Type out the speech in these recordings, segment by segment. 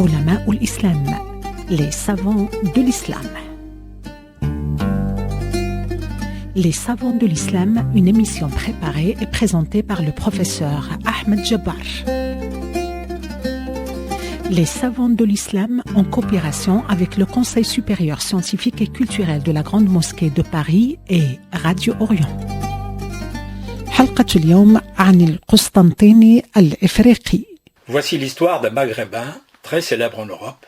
علماء الإسلام, les savants de l'islam. Les savants de l'islam, une émission préparée et présentée par le professeur Ahmed Jabbar. Les savants de l'islam en coopération avec le Conseil supérieur scientifique et culturel de la Grande Mosquée de Paris et Radio Orient. حلقة اليوم عن القسطنطيني الإفريقي. Voici l'histoire d'un Maghrébin très célèbre en Europe,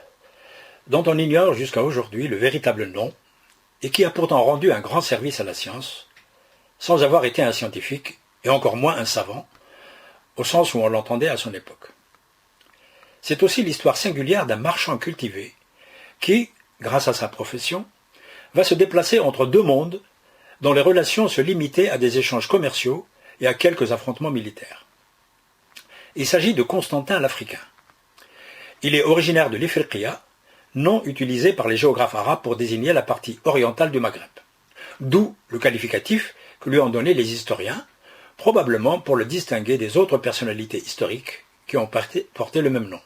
dont on ignore jusqu'à aujourd'hui le véritable nom et qui a pourtant rendu un grand service à la science, sans avoir été un scientifique et encore moins un savant, au sens où on l'entendait à son époque. C'est aussi l'histoire singulière d'un marchand cultivé qui, grâce à sa profession, va se déplacer entre deux mondes dont les relations se limitaient à des échanges commerciaux et à quelques affrontements militaires. Il s'agit de Constantin l'Africain. Il est originaire de l'Ifriqiya, nom utilisé par les géographes arabes pour désigner la partie orientale du Maghreb, d'où le qualificatif que lui ont donné les historiens, probablement pour le distinguer des autres personnalités historiques qui ont porté le même nom.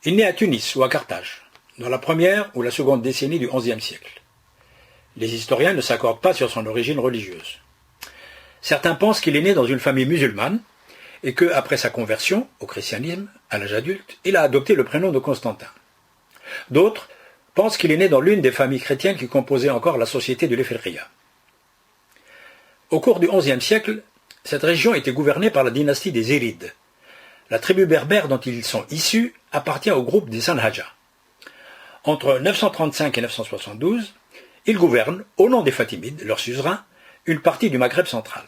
Il naît à Tunis ou à Carthage, dans la première ou la seconde décennie du XIe siècle. Les historiens ne s'accordent pas sur son origine religieuse. Certains pensent qu'il est né dans une famille musulmane et que, après sa conversion au christianisme, à l'âge adulte, il a adopté le prénom de Constantin. D'autres pensent qu'il est né dans l'une des familles chrétiennes qui composaient encore la société de l'Ifriqiya. Au cours du XIe siècle, cette région était gouvernée par la dynastie des Zérides. La tribu berbère dont ils sont issus appartient au groupe des Sanhaja. Entre 935 et 972, ils gouvernent, au nom des Fatimides, leurs suzerains, une partie du Maghreb central.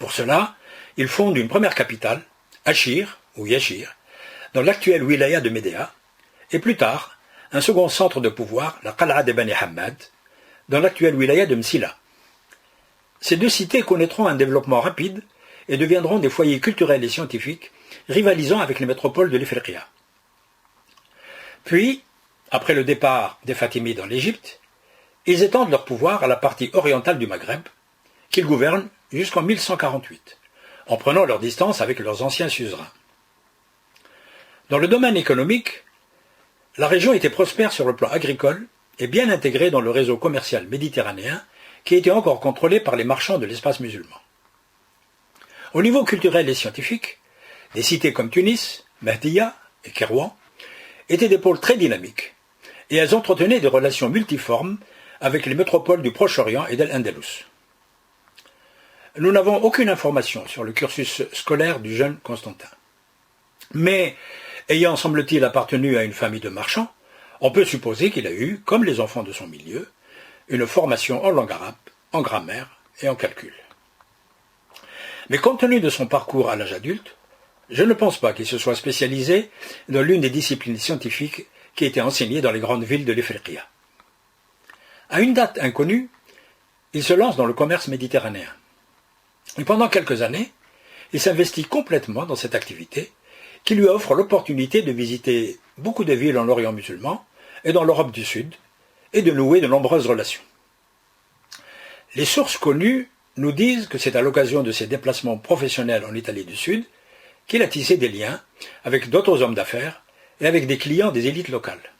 Pour cela, ils fondent une première capitale, Achir, ou Yachir, dans l'actuelle wilaya de Médéa, et plus tard, un second centre de pouvoir, la Qal'a de Bani Hammad, dans l'actuelle wilaya de Msila. Ces deux cités connaîtront un développement rapide et deviendront des foyers culturels et scientifiques rivalisant avec les métropoles de l'Ifriqiya. Puis, après le départ des Fatimides en Égypte, ils étendent leur pouvoir à la partie orientale du Maghreb, qu'ils gouvernent jusqu'en 1148, en prenant leur distance avec leurs anciens suzerains. Dans le domaine économique, la région était prospère sur le plan agricole et bien intégrée dans le réseau commercial méditerranéen qui était encore contrôlé par les marchands de l'espace musulman. Au niveau culturel et scientifique, des cités comme Tunis, Mahdiya et Kérouan étaient des pôles très dynamiques et elles entretenaient des relations multiformes avec les métropoles du Proche-Orient et d'Al-Andalus. Nous n'avons aucune information sur le cursus scolaire du jeune Constantin. Mais, ayant semble-t-il appartenu à une famille de marchands, on peut supposer qu'il a eu, comme les enfants de son milieu, une formation en langue arabe, en grammaire et en calcul. Mais compte tenu de son parcours à l'âge adulte, je ne pense pas qu'il se soit spécialisé dans l'une des disciplines scientifiques qui étaient enseignées dans les grandes villes de l'Ifriqiya. À une date inconnue, il se lance dans le commerce méditerranéen. Et pendant quelques années, il s'investit complètement dans cette activité qui lui offre l'opportunité de visiter beaucoup de villes en Orient musulman et dans l'Europe du Sud et de nouer de nombreuses relations. Les sources connues nous disent que c'est à l'occasion de ses déplacements professionnels en Italie du Sud qu'il a tissé des liens avec d'autres hommes d'affaires et avec des clients des élites locales.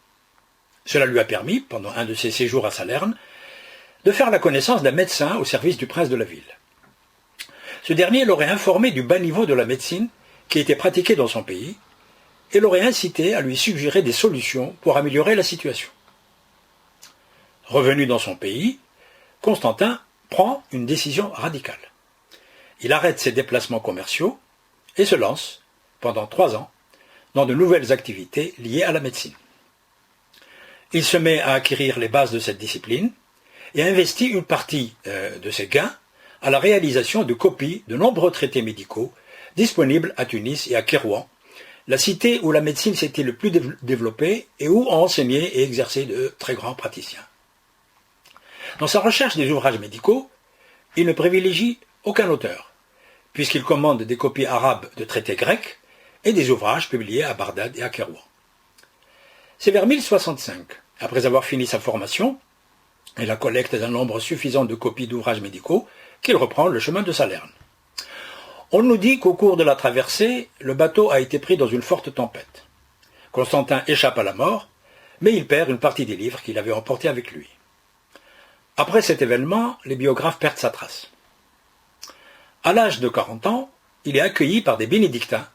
Cela lui a permis, pendant un de ses séjours à Salerne, de faire la connaissance d'un médecin au service du prince de la ville. Ce dernier l'aurait informé du bas niveau de la médecine qui était pratiquée dans son pays et l'aurait incité à lui suggérer des solutions pour améliorer la situation. Revenu dans son pays, Constantin prend une décision radicale. Il arrête ses déplacements commerciaux et se lance, pendant 3 ans, dans de nouvelles activités liées à la médecine. Il se met à acquérir les bases de cette discipline et investit une partie de ses gains à la réalisation de copies de nombreux traités médicaux disponibles à Tunis et à Kérouan, la cité où la médecine s'était le plus développée et où ont enseigné et exercé de très grands praticiens. Dans sa recherche des ouvrages médicaux, il ne privilégie aucun auteur, puisqu'il commande des copies arabes de traités grecs et des ouvrages publiés à Bagdad et à Kérouan. C'est vers 1065, après avoir fini sa formation et la collecte d'un nombre suffisant de copies d'ouvrages médicaux, qu'il reprend le chemin de Salerne. On nous dit qu'au cours de la traversée, le bateau a été pris dans une forte tempête. Constantin échappe à la mort, mais il perd une partie des livres qu'il avait emportés avec lui. Après cet événement, les biographes perdent sa trace. À l'âge de 40 ans, il est accueilli par des bénédictins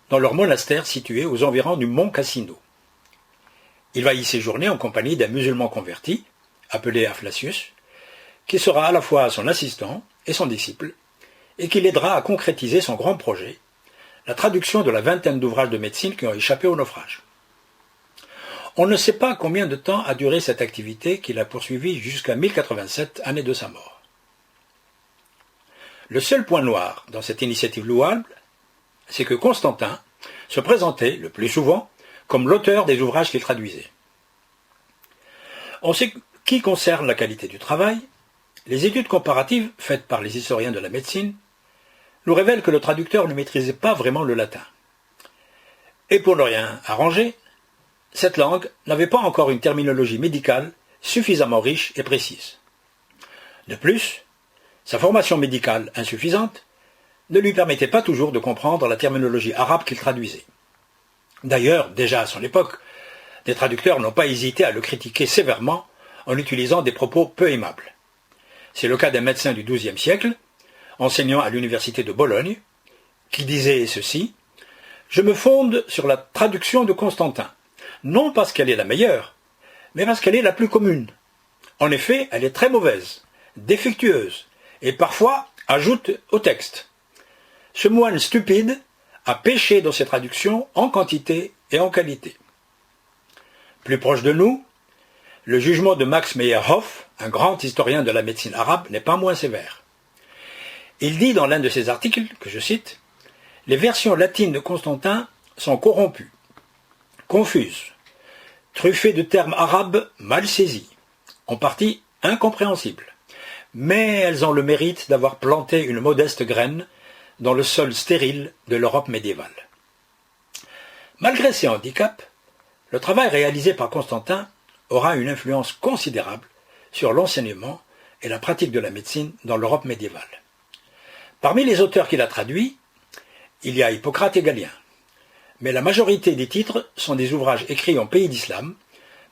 dans leur monastère situé aux environs du mont Cassino. Il va y séjourner en compagnie d'un musulman converti, appelé Afflacius, qui sera à la fois son assistant et son disciple, et qui l'aidera à concrétiser son grand projet, la traduction de la vingtaine d'ouvrages de médecine qui ont échappé au naufrage. On ne sait pas combien de temps a duré cette activité qu'il a poursuivie jusqu'à 1087, année de sa mort. Le seul point noir dans cette initiative louable, c'est que Constantin se présentait, le plus souvent, comme l'auteur des ouvrages qu'il traduisait. En ce qui concerne la qualité du travail, les études comparatives faites par les historiens de la médecine nous révèlent que le traducteur ne maîtrisait pas vraiment le latin. Et pour ne rien arranger, cette langue n'avait pas encore une terminologie médicale suffisamment riche et précise. De plus, sa formation médicale insuffisante ne lui permettait pas toujours de comprendre la terminologie arabe qu'il traduisait. D'ailleurs, déjà à son époque, des traducteurs n'ont pas hésité à le critiquer sévèrement en utilisant des propos peu aimables. C'est le cas d'un médecin du XIIe siècle, enseignant à l'université de Bologne, qui disait ceci: « Je me fonde sur la traduction de Constantin, non parce qu'elle est la meilleure, mais parce qu'elle est la plus commune. En effet, elle est très mauvaise, défectueuse, et parfois ajoute au texte. Ce moine stupide a péché dans ses traductions en quantité et en qualité. » Plus proche de nous, le jugement de Max Meyerhoff, un grand historien de la médecine arabe, n'est pas moins sévère. Il dit dans l'un de ses articles, que je cite, « Les versions latines de Constantin sont corrompues, confuses, truffées de termes arabes mal saisis, en partie incompréhensibles, mais elles ont le mérite d'avoir planté une modeste graine dans le sol stérile de l'Europe médiévale. » Malgré ces handicaps, le travail réalisé par Constantin aura une influence considérable sur l'enseignement et la pratique de la médecine dans l'Europe médiévale. Parmi les auteurs qu'il a traduits, il y a Hippocrate et Galien, mais la majorité des titres sont des ouvrages écrits en pays d'islam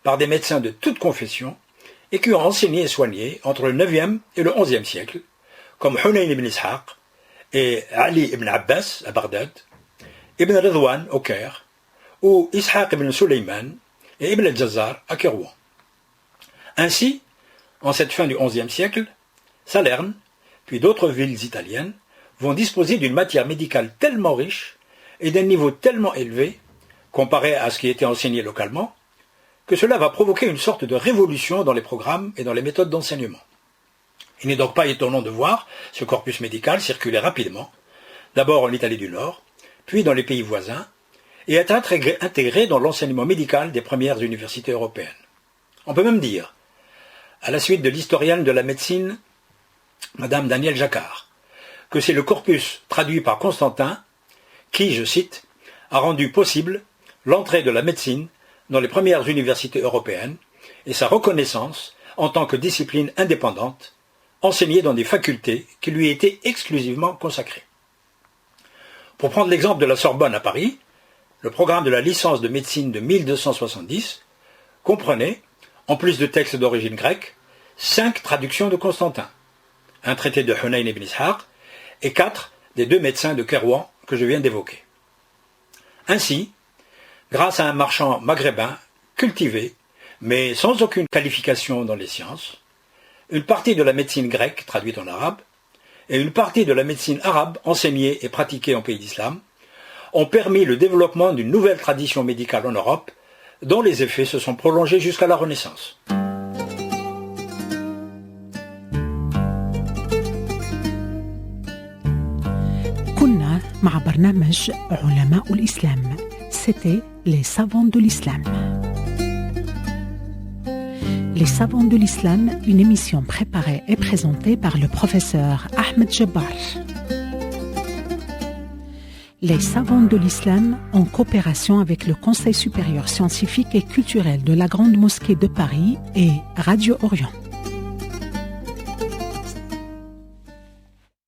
par des médecins de toute confession et qui ont enseigné et soigné entre le 9e et le 11e siècle, comme Hunayn ibn Ishaq et Ali ibn Abbas à Bagdad, Ibn Ridwan au Caire, ou Ishaq ibn Sulayman et Ibn al-Jazzar à Kérouan. Ainsi, en cette fin du XIe siècle, Salerne, puis d'autres villes italiennes, vont disposer d'une matière médicale tellement riche et d'un niveau tellement élevé, comparé à ce qui était enseigné localement, que cela va provoquer une sorte de révolution dans les programmes et dans les méthodes d'enseignement. Il n'est donc pas étonnant de voir ce corpus médical circuler rapidement, d'abord en Italie du Nord, puis dans les pays voisins, et être intégré dans l'enseignement médical des premières universités européennes. On peut même dire, à la suite de l'historienne de la médecine, Madame Danielle Jacquard, que c'est le corpus traduit par Constantin qui, je cite, a rendu possible l'entrée de la médecine dans les premières universités européennes et sa reconnaissance en tant que discipline indépendante, enseignée dans des facultés qui lui étaient exclusivement consacrées. Pour prendre l'exemple de la Sorbonne à Paris, le programme de la licence de médecine de 1270 comprenait, en plus de textes d'origine grecque, 5 traductions de Constantin, un traité de Hunayn ibn Ishaq et 4 des 2 médecins de Kérouan que je viens d'évoquer. Ainsi, grâce à un marchand maghrébin cultivé, mais sans aucune qualification dans les sciences, une partie de la médecine grecque traduite en arabe et une partie de la médecine arabe enseignée et pratiquée en pays d'islam ont permis le développement d'une nouvelle tradition médicale en Europe dont les effets se sont prolongés jusqu'à la Renaissance. كنا مع برنامج علماء الإسلام. C'était les savants de l'islam. Les savants de l'islam, une émission préparée et présentée par le professeur Ahmed Jabbar. Les savants de l'islam, en coopération avec le Conseil supérieur scientifique et culturel de la Grande Mosquée de Paris et Radio Orient.